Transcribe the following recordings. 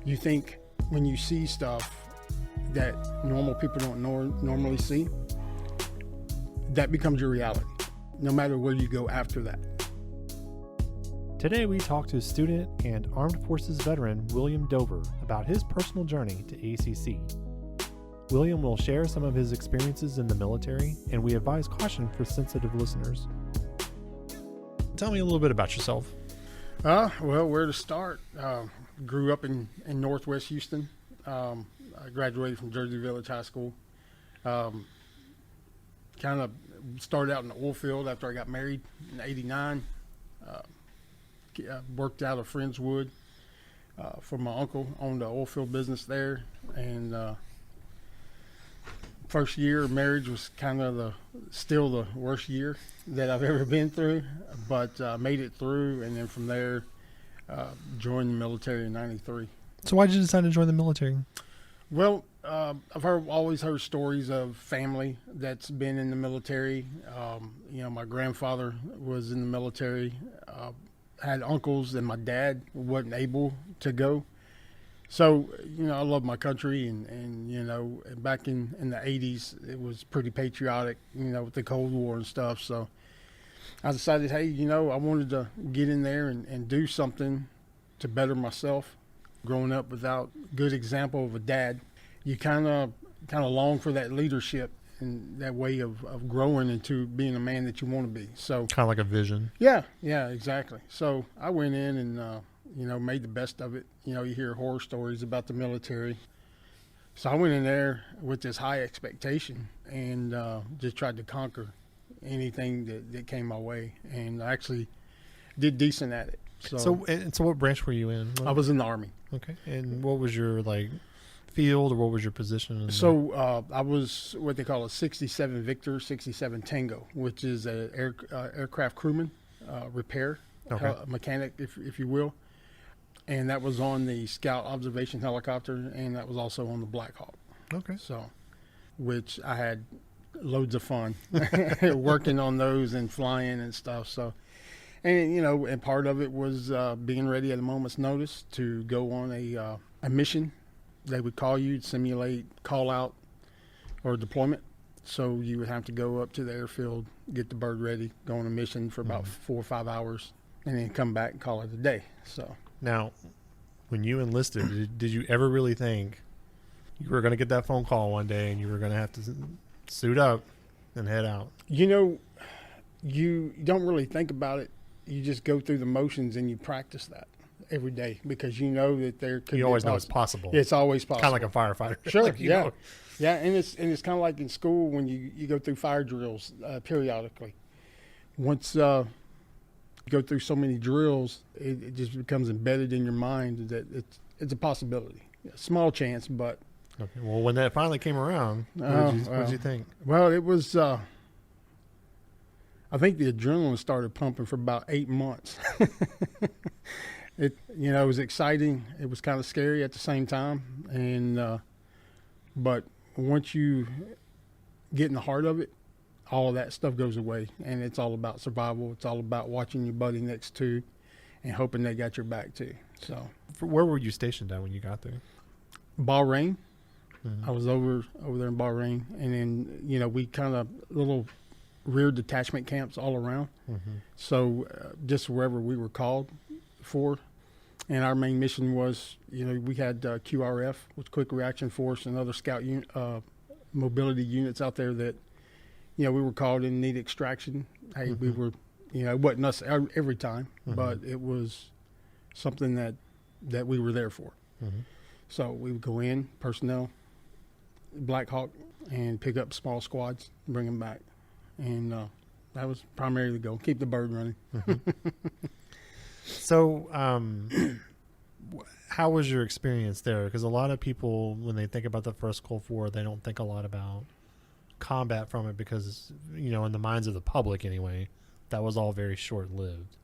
You think when you see stuff that normal people don't normally see, that becomes your reality, no matter where you go after that. Today we talk to student and Armed Forces veteran William Dover about his personal journey to ACC. William will share some of his experiences in the military, and we advise caution for sensitive listeners. Tell me a little bit about yourself. Well, where to start? Grew up in Northwest Houston. I graduated from Jersey Village High School. Kind of started out in the oil field after I got married in '89. Worked out of Friendswood for my uncle, owned an oil field business there. And first year of marriage was kind of still the worst year that I've ever been through, but made it through. And then from there, joined the military in '93. So why did you decide to join the military? Well, I've always heard stories of family that's been in the military. My grandfather was in the military, had uncles, and my dad wasn't able to go. So, I love my country, and back in the 80s, it was pretty patriotic, with the Cold War and stuff. So I decided, hey, I wanted to get in there and do something to better myself. Growing up without good example of a dad, you kind of long for that leadership and that way of growing into being a man that you want to be. So kind of like a vision. Yeah, exactly. So I went in and made the best of it. You hear horror stories about the military. So I went in there with this high expectation and just tried to conquer anything that came my way, and I actually did decent at it. So what branch were you in? I was in the Army. Okay. And what was your field, or what was your position? I was what they call a 67 Victor, 67 Tango, which is a aircraft crewman, repair mechanic, if you will. And that was on the Scout observation helicopter, and that was also on the Black Hawk. Okay. So, which I had loads of fun working on those and flying and stuff. So, and part of it was being ready at a moment's notice to go on a mission. They would call you, simulate call out or deployment. So you would have to go up to the airfield, get the bird ready, go on a mission for about 4 or 5 hours, and then come back and call it a day. So now, when you enlisted, did you ever really think you were going to get that phone call one day and you were going to have to suit up and head out? You don't really think about it. You just go through the motions and you practice that every day because you know that there could be always know it's possible. It's always possible. Kind of like a firefighter. Sure, yeah, and it's kind of like in school when you go through fire drills periodically. Once you go through so many drills, it just becomes embedded in your mind that it's a possibility. A small chance, but. Okay. Well, when that finally came around, what did you think? Well, it was. I think the adrenaline started pumping for about 8 months. It was exciting. It was kind of scary at the same time, and but once you get in the heart of it, all of that stuff goes away, and it's all about survival. It's all about watching your buddy next to, and hoping they got your back too. So, where were you stationed at when you got there? Bahrain. Mm-hmm. I was over there in Bahrain, and then we kind of little rear detachment camps all around. Mm-hmm. So just wherever we were called for, and our main mission was, we had QRF, which Quick Reaction Force, and other scout mobility units out there that, we were called in need extraction. Hey, we were, it wasn't us every time, but it was something that we were there for. Mm-hmm. So we would go in, personnel, Black Hawk, and pick up small squads, bring them back. And that was primarily the goal, keep the bird running. Mm-hmm. So how was your experience there? Because a lot of people, when they think about the first Gulf War, they don't think a lot about combat from it because, in the minds of the public anyway, that was all very short-lived.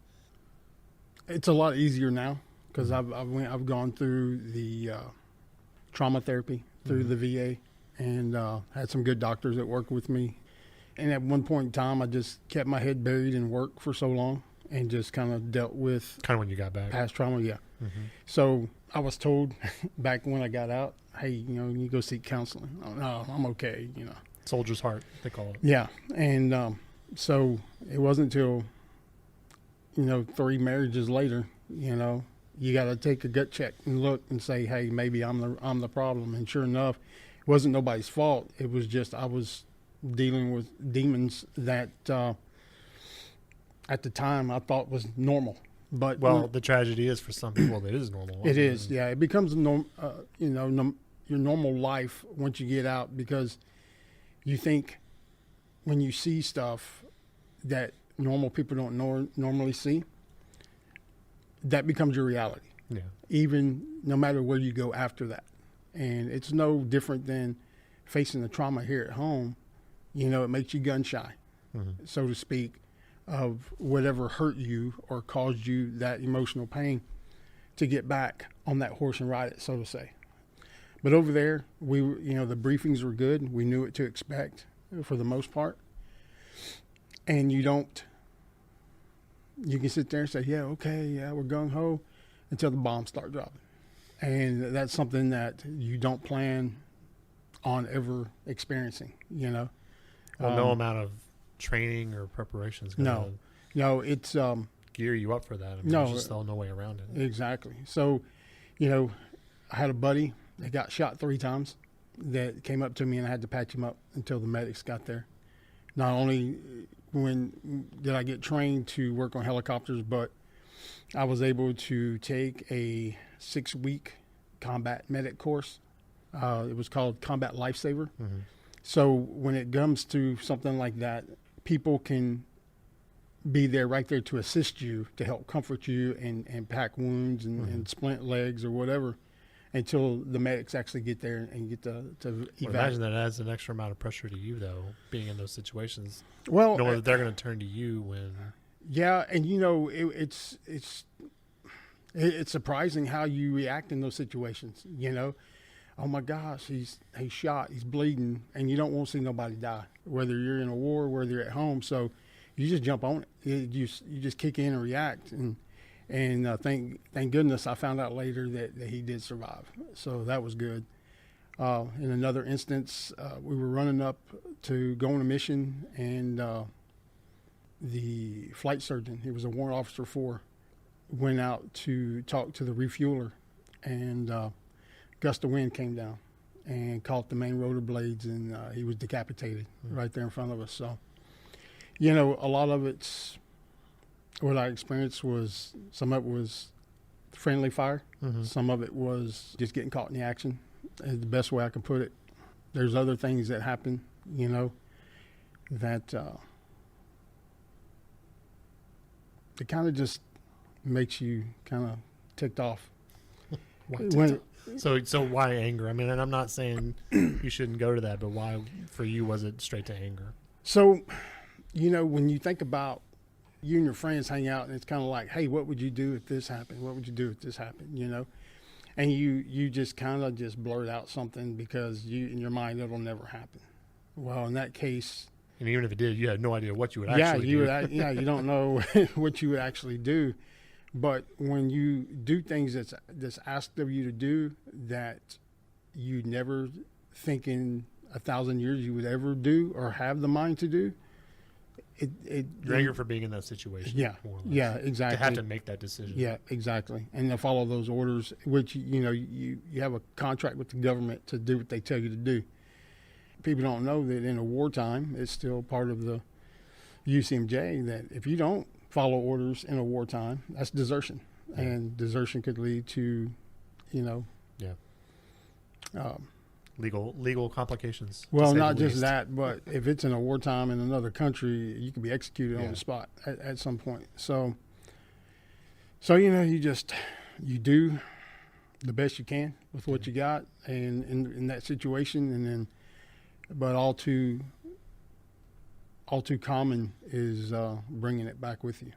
It's a lot easier now because I've gone through the trauma therapy through the VA and had some good doctors that worked with me. And at one point in time, I just kept my head buried in work for so long and just kind of dealt with Kind of when you got back. past trauma. Yeah. Mm-hmm. So I was told back when I got out, hey, you go seek counseling. Oh, no, I'm okay. Soldier's heart, they call it. Yeah. And so it wasn't until 3 marriages later, you got to take a gut check and look and say, hey, maybe I'm the problem. And sure enough, it wasn't nobody's fault. It was just I was dealing with demons that at the time I thought was normal. But the tragedy is for some people it is normal. it is, yeah. It becomes your normal life once you get out, because you think when you see stuff that normal people don't normally see, that becomes your reality. Yeah. Even no matter where you go after that. And it's no different than facing the trauma here at home. It makes you gun shy, Mm-hmm. so to speak, of whatever hurt you or caused you that emotional pain, to get back on that horse and ride it, so to say. But over there, the briefings were good. We knew what to expect for the most part. And you can sit there and say, yeah, okay, yeah, we're gung-ho, until the bombs start dropping. And that's something that you don't plan on ever experiencing, Well, no amount of training or preparation is going to No, it's gear you up for that. There's just no way around it. Exactly. So, I had a buddy that got shot 3 times that came up to me, and I had to patch him up until the medics got there. Not only did I get trained to work on helicopters, but I was able to take a 6-week combat medic course. It was called Combat Lifesaver. Mm-hmm. So when it comes to something like that, people can be there right there to assist you, to help comfort you and pack wounds and splint legs or whatever, until the medics actually get there and get to evac. Well, imagine that adds an extra amount of pressure to you, though, being in those situations. Well, knowing that they're going to turn to you when. Yeah, and it's surprising how you react in those situations. Oh my gosh, he's shot, he's bleeding, and you don't want to see nobody die, whether you're in a war, whether you're at home. So you just jump on it. You just kick in and react, and thank goodness I found out later that he did survive. So that was good. In another instance, we were running up to go on a mission, and the flight surgeon, he was a warrant officer 4, went out to talk to the refueler, and gust of wind came down and caught the main rotor blades, and he was decapitated right there in front of us. So, a lot of it's what I experienced was, some of it was friendly fire. Mm-hmm. Some of it was just getting caught in the action, is the best way I can put it. There's other things that happen, that it kind of just makes you kind of ticked off. So why anger? And I'm not saying you shouldn't go to that, but why for you was it straight to anger? So, when you think about you and your friends hang out, and it's kind of like, hey, what would you do if this happened? What would you do if this happened? And you just kind of just blurt out something because in your mind it'll never happen. Well, in that case, and even if it did, you had no idea what you would actually do. You don't know what you would actually do. But when you do things that's asked of you to do that you never think in 1,000 years you would ever do or have the mind to do, you're angry for being in that situation. Yeah, more or less. Yeah, exactly. To have to make that decision. Yeah, exactly. And to follow those orders, which you have a contract with the government to do what they tell you to do. People don't know that in a wartime, it's still part of the UCMJ that if you don't follow orders in a wartime, that's desertion. Yeah. And desertion could lead to, legal complications. Well, not just that, but if it's in a wartime in another country, you can be executed on the spot at some point. So you do the best you can with what you got, and in that situation, and then, but all too common is bringing it back with you.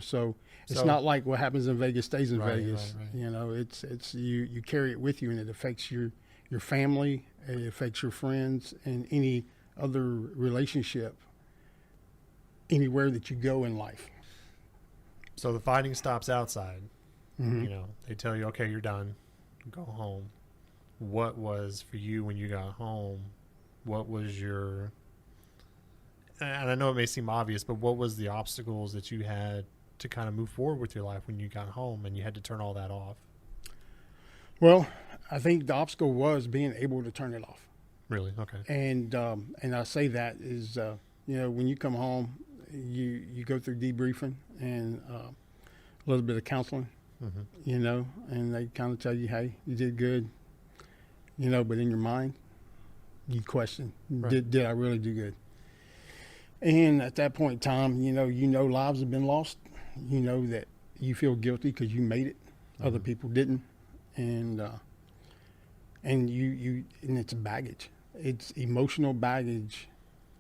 So it's not like what happens in Vegas stays in Vegas. Right. It's you carry it with you, and it affects your family, it affects your friends, and any other relationship anywhere that you go in life. So the fighting stops outside. Mm-hmm. You know, they tell you, okay, you're done. Go home. What was for you when you got home? What was your, and I know it may seem obvious, but what was the obstacles that you had to kind of move forward with your life when you got home and you had to turn all that off? Well, I think the obstacle was being able to turn it off. Really? Okay. And I say that is, you know, when you come home, you go through debriefing and a little bit of counseling, Mm-hmm. you know, and they kind of tell you, hey, you did good, you know, but in your mind, you question, Right. did I really do good? And at that point in time, you know lives have been lost. You know that you feel guilty because you made it, other Mm-hmm. people didn't, and it's baggage. It's emotional baggage,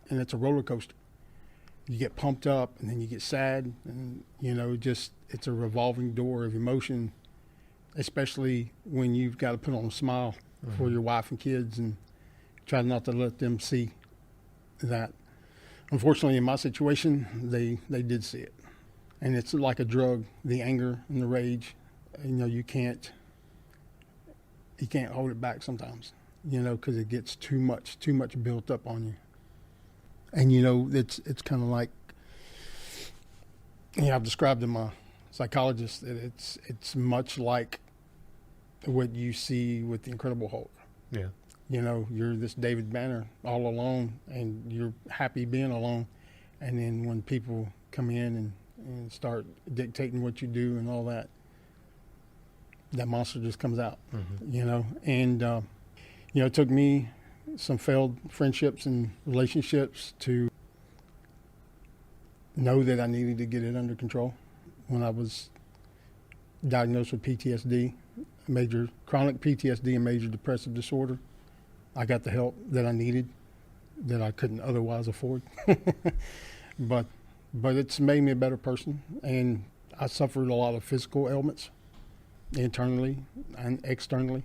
and it's a roller coaster. You get pumped up, and then you get sad, and you know, it's a revolving door of emotion, especially when you've got to put on a smile Mm-hmm. for your wife and kids, and try not to let them see that. Unfortunately, in my situation, they did see it, and it's like a drug. The anger and the rage, you know, you can't hold it back sometimes, you know, because it gets too much built up on you. And you know, it's kind of like, you know, I've described to my psychologist that it's much like what you see with the Incredible Hulk. Yeah. You know, you're this David Banner all alone, and you're happy being alone. And then when people come in and start dictating what you do and all that, that monster just comes out, Mm-hmm. you know. And, you know, it took me some failed friendships and relationships to know that I needed to get it under control. When I was diagnosed with PTSD, major chronic PTSD and major depressive disorder, I got the help that I needed that I couldn't otherwise afford. but it's made me a better person, and I suffered a lot of physical ailments internally and externally.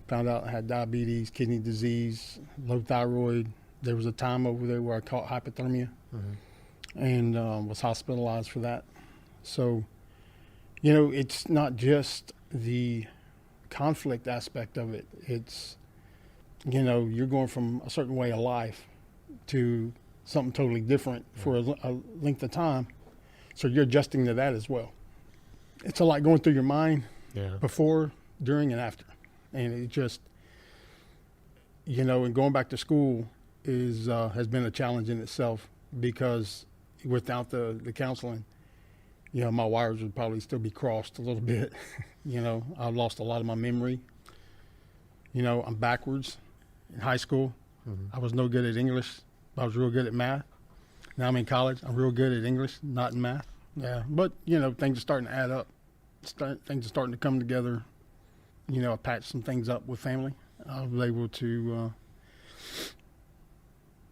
Found out I had diabetes, kidney disease, low thyroid. There was a time over there where I caught hypothermia, Mm-hmm. and was hospitalized for that. So, you know, it's not just the conflict aspect of it. It's, you know, you're going from a certain way of life to something totally different for a length of time. So you're adjusting to that as well. It's a lot going through your mind Yeah. before, during, and after. And it just, you know, and going back to school is has been a challenge in itself, because without the counseling, you know, my wires would probably still be crossed a little bit. You know, I lost a lot of my memory. You know, I'm backwards. In high school, Mm-hmm. I was no good at English. I was real good at math. Now I'm in college. I'm real good at English, not in math. Yeah, but, you know, things are starting to add up. Things are starting to come together. You know, I patched some things up with family. I was able to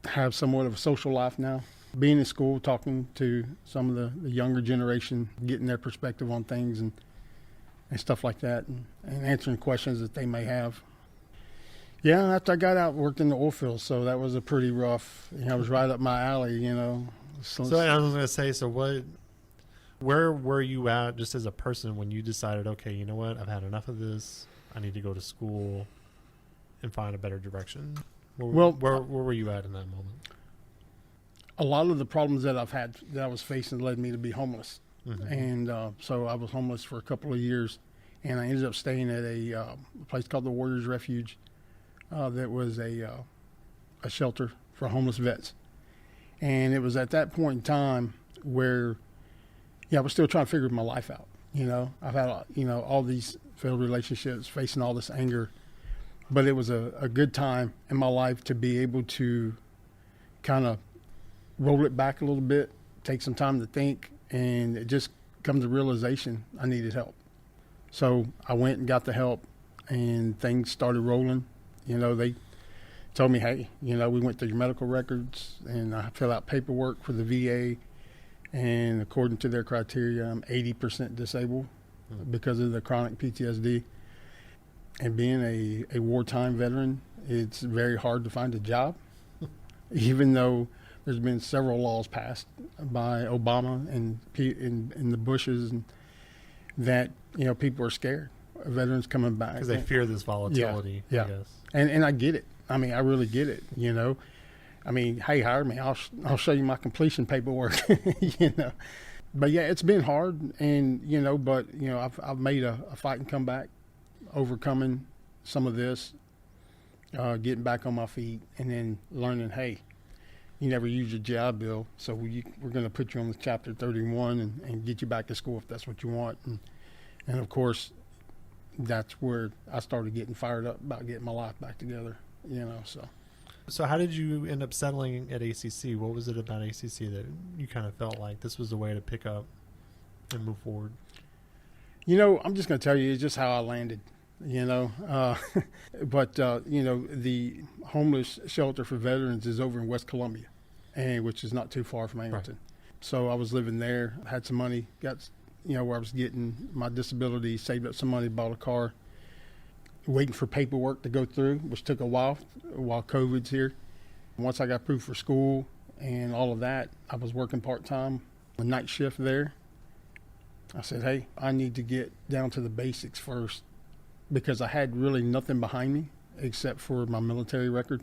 have somewhat of a social life now. Being in school, talking to some of the younger generation, getting their perspective on things and stuff like that, and answering questions that they may have. Yeah, after I got out, worked in the oil field, so that was a pretty rough, you know, it was right up my alley, you know. So I was going to say, so where were you at just as a person when you decided, okay, you know what, I've had enough of this. I need to go to school and find a better direction. Where were you at in that moment? A lot of the problems that I've had, that I was facing, led me to be homeless. Mm-hmm. And so I was homeless for a couple of years, and I ended up staying at a place called the Warriors Refuge. That was a shelter for homeless vets. And it was at that point in time where, I was still trying to figure my life out. You know, I've had, you know, all these failed relationships, facing all this anger. But it was a good time in my life to be able to kind of roll it back a little bit, take some time to think, and it just come to realization I needed help. So I went and got the help, and things started rolling. You know, they told me, hey, you know, we went through your medical records, and I filled out paperwork for the VA, and according to their criteria, I'm 80% disabled because of the chronic PTSD. And being a wartime veteran, it's very hard to find a job, even though There's been several laws passed by Obama and the Bushes, and that people are scared of veterans coming back because they fear this volatility. Yeah, I guess. And I get it. I mean, I really get it. I mean, hey, hire me. I'll show you my completion paperwork. But yeah, it's been hard, and I've made a fight and come back, overcoming some of this, getting back on my feet, and then learning, hey, you never use your GI Bill, so we're going to put you on the Chapter 31 and get you back to school if that's what you want. And of course, that's where I started getting fired up about getting my life back together, So how did you end up settling at ACC? What was it about ACC that you kind of felt like this was the way to pick up and move forward? I'm just going to tell you, it's just how I landed. But the homeless shelter for veterans is over in West Columbia, which is not too far from Angleton. Right. So I was living there, had some money, got where I was getting my disability, saved up some money, bought a car, waiting for paperwork to go through, which took a while COVID's here. Once I got approved for school and all of that, I was working part-time, a night shift there. I said, hey, I need to get down to the basics first, because I had really nothing behind me except for my military record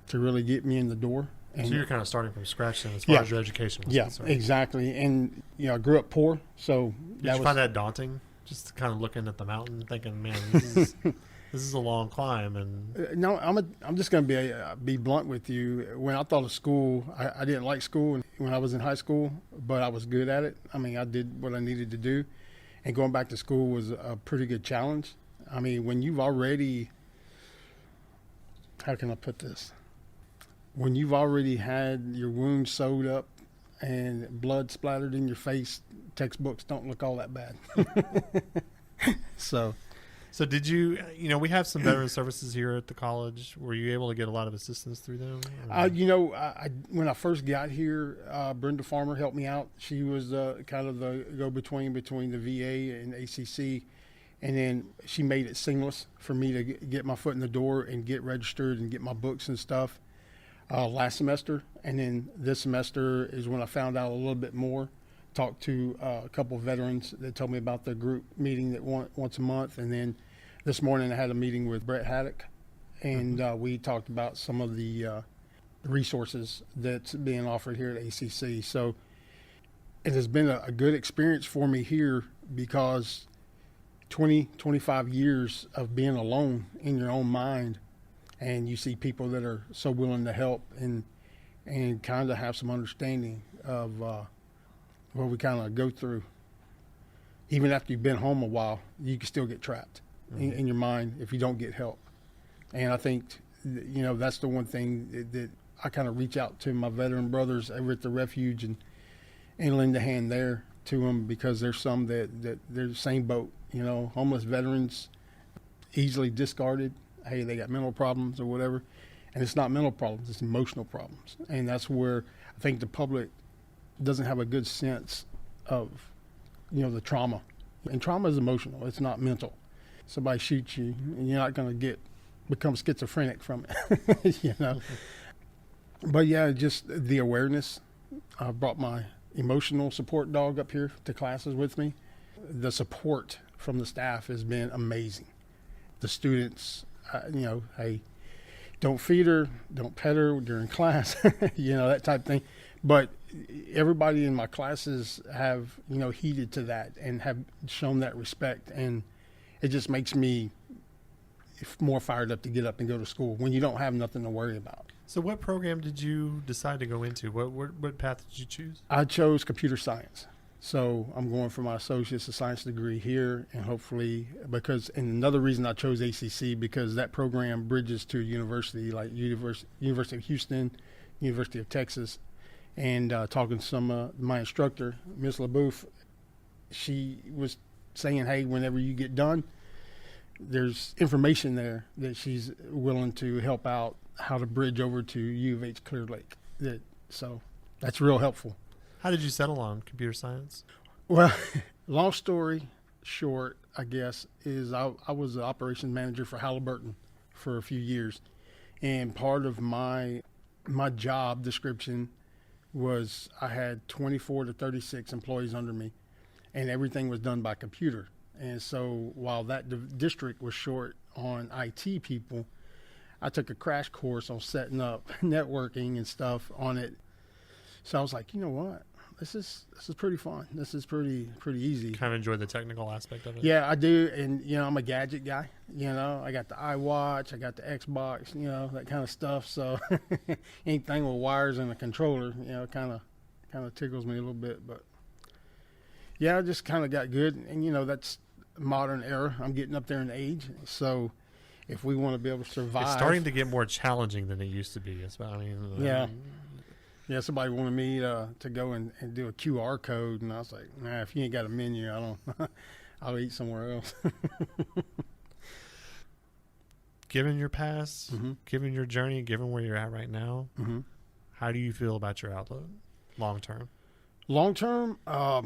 to really get me in the door. And so you're kind of starting from scratch then as far as your education was concerned. Exactly. And, I grew up poor, so Did you find that daunting? Just kind of looking at the mountain thinking, man, this is a long climb. And no, I'm just going to be blunt with you. When I thought of school, I didn't like school when I was in high school, but I was good at it. I mean, I did what I needed to do. And going back to school was a pretty good challenge. I mean, when you've already, how can I put this? When you've already had your wounds sewed up and blood splattered in your face, textbooks don't look all that bad. So did you, we have some veteran services here at the college. Were you able to get a lot of assistance through them? When I first got here, Brenda Farmer helped me out. She was kind of the go-between between the VA and ACC. And then she made it seamless for me to get my foot in the door and get registered and get my books and stuff last semester. And then this semester is when I found out a little bit more. Talked to a couple of veterans that told me about the group meeting that once a month. And then this morning I had a meeting with Brett Haddock, and we talked about some of the resources that's being offered here at ACC. So it has been a good experience for me here, because 25 years of being alone in your own mind, and you see people that are so willing to help and kind of have some understanding of what we kind of go through. Even after you've been home a while, you can still get trapped in your mind if you don't get help. And I think, that's the one thing that I kind of reach out to my veteran brothers over at the Refuge and lend a hand there to them, because there's some that they're the same boat. Homeless veterans, easily discarded. Hey, they got mental problems or whatever. And it's not mental problems, it's emotional problems. And that's where I think the public doesn't have a good sense of, the trauma. And trauma is emotional, it's not mental. Somebody shoots you and you're not going to become schizophrenic from it, But yeah, just the awareness. I brought my emotional support dog up here to classes with me. The support from the staff has been amazing. The students, hey, don't feed her, don't pet her during class, that type of thing. But everybody in my classes have, heeded to that and have shown that respect. And it just makes me more fired up to get up and go to school when you don't have nothing to worry about. So what program did you decide to go into? What path did you choose? I chose computer science. So I'm going for my associate's of science degree here, and hopefully, and another reason I chose ACC, because that program bridges to university like University of Houston, University of Texas, and talking to some my instructor, Miss LaBouffe, she was saying, hey, whenever you get done, there's information there that she's willing to help out how to bridge over to U of H Clear Lake. So that's real helpful. How did you settle on computer science? Well, long story short, I guess, is I was the operations manager for Halliburton for a few years. And part of my my job description was I had 24 to 36 employees under me, and everything was done by computer. And so while that district was short on IT people, I took a crash course on setting up networking and stuff on it. So I was like, you know what? This is pretty fun. This is pretty easy. Kind of enjoy the technical aspect of it. Yeah, I do. And, I'm a gadget guy. I got the iWatch, I got the Xbox, that kind of stuff. So anything with wires and a controller, kind of tickles me a little bit. But yeah, I just kind of got good. And, that's modern era. I'm getting up there in age. So if we want to be able to survive. It's starting to get more challenging than it used to be. Yeah, somebody wanted me to go and do a QR code, and I was like, nah, if you ain't got a menu, I'll eat somewhere else. Given your past, given your journey, given where you're at right now, how do you feel about your outlook long term? Long term, I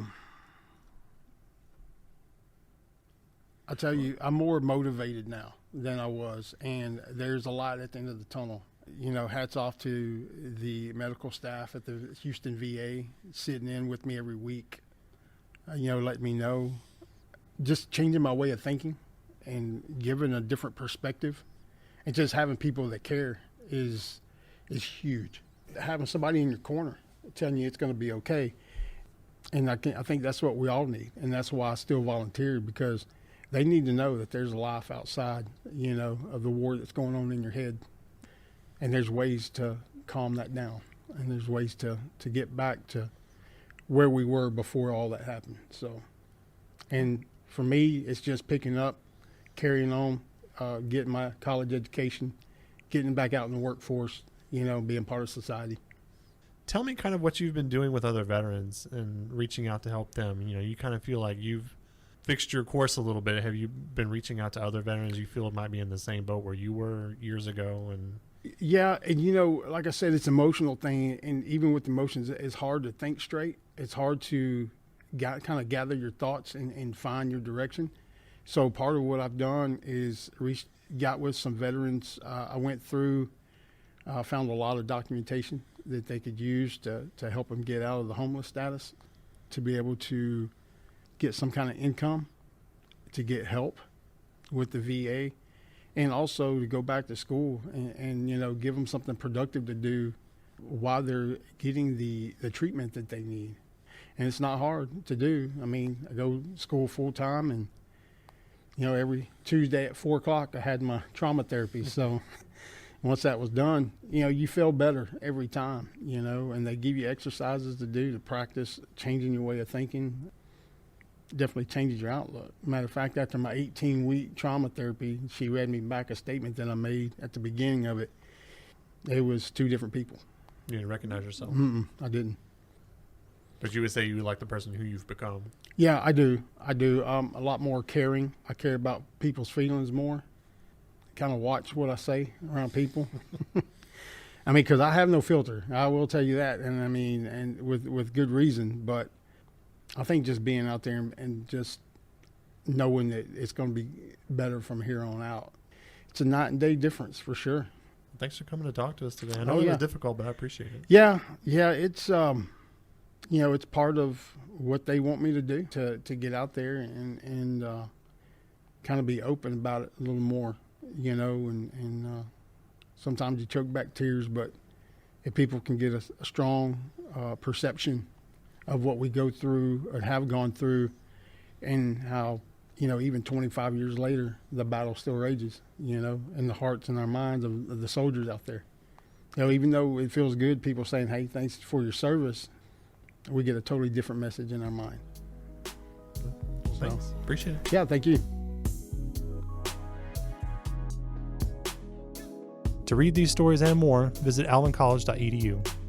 tell you, I'm more motivated now than I was, and there's a light at the end of the tunnel. Hats off to the medical staff at the Houston VA sitting in with me every week, letting me know, just changing my way of thinking and giving a different perspective, and just having people that care is huge. Having somebody in your corner telling you it's going to be okay, and I think that's what we all need, and that's why I still volunteered, because they need to know that there's a life outside, of the war that's going on in your head. And there's ways to calm that down. And there's ways to get back to where we were before all that happened. So, and for me, it's just picking up, carrying on, getting my college education, getting back out in the workforce, being part of society. Tell me kind of what you've been doing with other veterans and reaching out to help them. You kind of feel like you've fixed your course a little bit. Have you been reaching out to other veterans you feel might be in the same boat where you were years ago? And yeah, and like I said, it's an emotional thing, and even with emotions, it's hard to think straight. It's hard to kind of gather your thoughts and find your direction. So part of what I've done is got with some veterans. I went through, found a lot of documentation that they could use to help them get out of the homeless status, to be able to get some kind of income, to get help with the VA. And also to go back to school and give them something productive to do while they're getting the treatment that they need. And it's not hard to do. I mean, I go to school full time, and, every Tuesday at 4:00, I had my trauma therapy. So once that was done, you feel better every time, and they give you exercises to do to practice changing your way of thinking. Definitely changes your outlook. Matter of fact, after my 18-week trauma therapy, she read me back a statement that I made at the beginning of it. It was two different people. You didn't recognize yourself? I didn't. But you would say you like the person who you've become? Yeah, I do. A lot more caring. I care about people's feelings more. Kind of watch what I say around people. Because I have no filter. I will tell you that. And with good reason. But I think just being out there and just knowing that it's going to be better from here on out. It's a night and day difference for sure. Thanks for coming to talk to us today. I know it was difficult, but I appreciate it. Yeah. It's it's part of what they want me to do, to get out there and kind of be open about it a little more, and sometimes you choke back tears, but if people can get a strong perception of what we go through or have gone through, and how, even 25 years later, the battle still rages, in the hearts and our minds of the soldiers out there. Even though it feels good, people saying, hey, thanks for your service, we get a totally different message in our mind. Thanks. Appreciate it. Yeah, thank you. To read these stories and more, visit allencollege.edu.